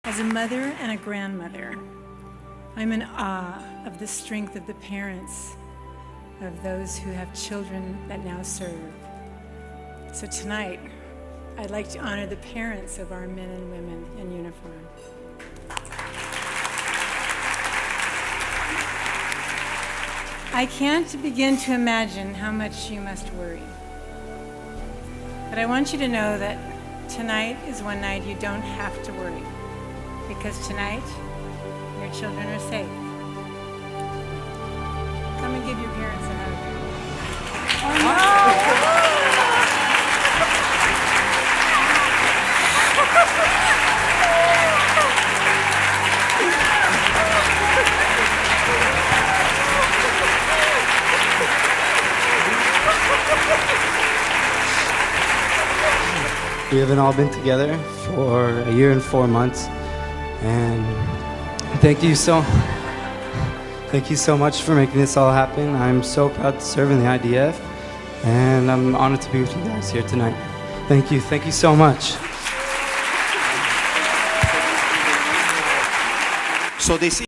As a mother and a grandmother, I'm in awe of the strength of the parents of those who have children that now serve. So tonight, I'd like to honor the parents of our men and women in uniform. I can't begin to imagine how much you must worry. But I want you to know that tonight is one night you don't have to worry, because tonight, your children are safe. Come and give your parents a hug. Oh no! We haven't all been together for a year and 4 months, and thank you so much for making this all happen. I'm so proud to serve in the IDF, and I'm honored to be with you guys here tonight. Thank you so much. So this